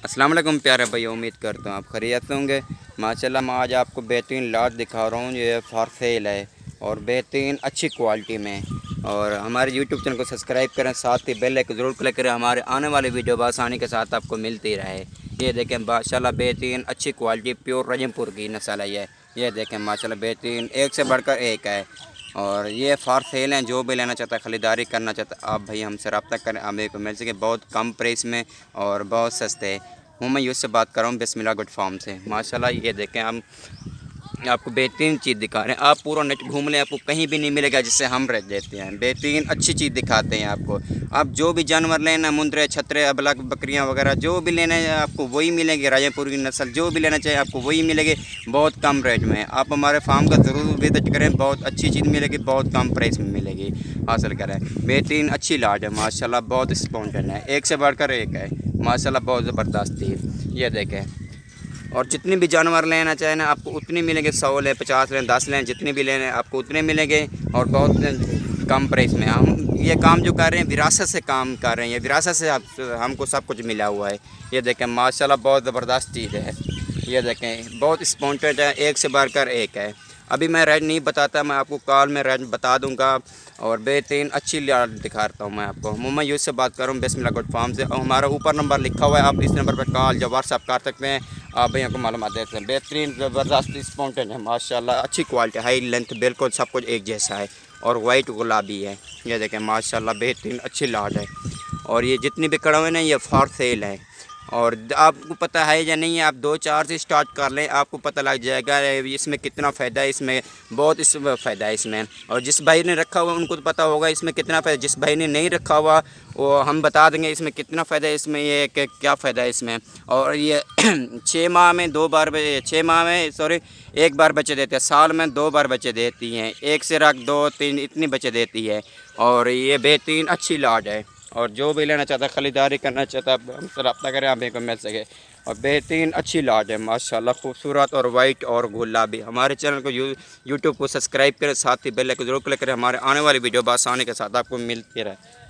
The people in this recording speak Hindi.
अस्सलाम वालेकुम प्यारे भाई, उम्मीद करता हूँ आप खैरियत से होंगे। माशाल्लाह मैं आज आपको बेहतरीन लॉट दिखा रहा हूँ। ये फॉर सेल है और बेहतरीन अच्छी क्वालिटी में। और हमारे यूट्यूब चैनल को सब्सक्राइब करें, साथ ही बेल आइकन ज़रूर क्लिक करें, हमारे आने वाले वीडियो आसानी के साथ आपको मिलती रहे। ये देखें माशाल्लाह बेहतरीन अच्छी क्वालिटी प्योर रजमपुर की नस्ल है ये देखें माशाल्लाह बेहतरीन, एक से बढ़कर एक है। और ये फॉर सेल हैं, जो भी लेना चाहता है, ख़रीदारी करना चाहता है, आप भाई हमसे रब्ता करें, हमें को मिल सके बहुत कम प्राइस में और बहुत सस्ते। हूँ मैं यूँ से बात कर रहा हूँ बिस्मिल्लाह गुड फार्म से। माशाल्लाह ये देखें हम आपको बेहतरीन चीज़ दिखा रहे हैं। आप पूरा नेट घूम लें, आपको कहीं भी नहीं मिलेगा जिससे हम रह देते हैं। बेहतरीन अच्छी चीज़ दिखाते हैं आपको। आप जो भी जानवर लेना, मुंदरे, छतरे, अबलग, बकरियां वगैरह जो भी लेना है आपको वही मिलेंगे। राजमपुर की नस्ल जो भी लेना चाहिए आपको वही मिलेगी बहुत कम रेट में। आप हमारे फार्म का ज़रूर विजिट करें, बहुत अच्छी चीज़ मिलेगी, बहुत कम प्राइस में मिलेगी। हासिल करें, बेहतरीन अच्छी लाट है माशाल्लाह, बहुत स्पॉन्टन है, एक से बढ़कर एक है माशाल्लाह, बहुत ज़बरदस्त चीज़। ये देखें, और जितनी भी जानवर लेना चाहें ना आपको उतनी मिलेंगे। 100 लें, 50 लें, 10 लें, जितने भी लेने आपको उतने मिलेंगे और बहुत कम प्राइस में। हम ये काम जो कर रहे हैं विरासत से काम कर रहे हैं, ये विरासत से हमको सब कुछ मिला हुआ है। ये देखें माशाल्लाह बहुत ज़बरदस्त चीज़ है। ये देखें बहुत स्पॉन्टेड है, एक से बढ़कर एक है। अभी मैं रेट नहीं बताता, मैं आपको कॉल में रेट बता दूंगा। और बेहतरीन अच्छी लाट दिखाता हूँ मैं आपको। मैं यूँ से बात कर रहा हूँ बिस्मिल्लाह गुड फार्म से, और हमारा ऊपर नंबर लिखा हुआ है, आप इस नंबर पर कॉल या व्हाट्सअप कर सकते हैं। आप भैया को मालूम दे सकते हैं। बेहतरीन ज़बरदस्त स्पॉन्टेड है माशाल्लाह, अच्छी क्वालिटी, हाई लेंथ, बिल्कुल सब कुछ एक जैसा है और वाइट गुलाबी है। ये देखें माशाल्लाह बेहतरीन अच्छी लाट है। और ये जितनी भी कड़वे ना ये फॉर सेल है। और आपको पता है या नहीं है, आप 2-4 से स्टार्ट कर लें, आपको पता लग जाएगा इसमें कितना फ़ायदा है। इसमें बहुत फ़ायदा है इसमें। और जिस भाई ने रखा हुआ उनको तो पता होगा इसमें कितना फ़ायदा। जिस भाई ने नहीं रखा हुआ वो हम बता देंगे इसमें कितना फ़ायदा है, इसमें ये क्या फ़ायदा है इसमें। और ये 6 माह में 2 बार 6 माह में सॉरी 1 बार बच्चे देते हैं, साल में 2 बार बच्चे देती हैं, 1 से रख 2-3 इतनी बच्चे देती है। और ये बेहतरीन अच्छी लाट है। और जो भी लेना चाहता है, ख़रीदारी करना चाहता है, हमसे रब्ता करें, हमें को मिल सके। और बेहतरीन अच्छी लाट है माशाल्लाह, खूबसूरत और वाइट और गुलाबी। हमारे चैनल को यूट्यूब को सब्सक्राइब करें, साथ ही बेल आइकन ज़रूर क्लिक करें, हमारे आने वाली वीडियो आसानी के साथ आपको मिलती रहे।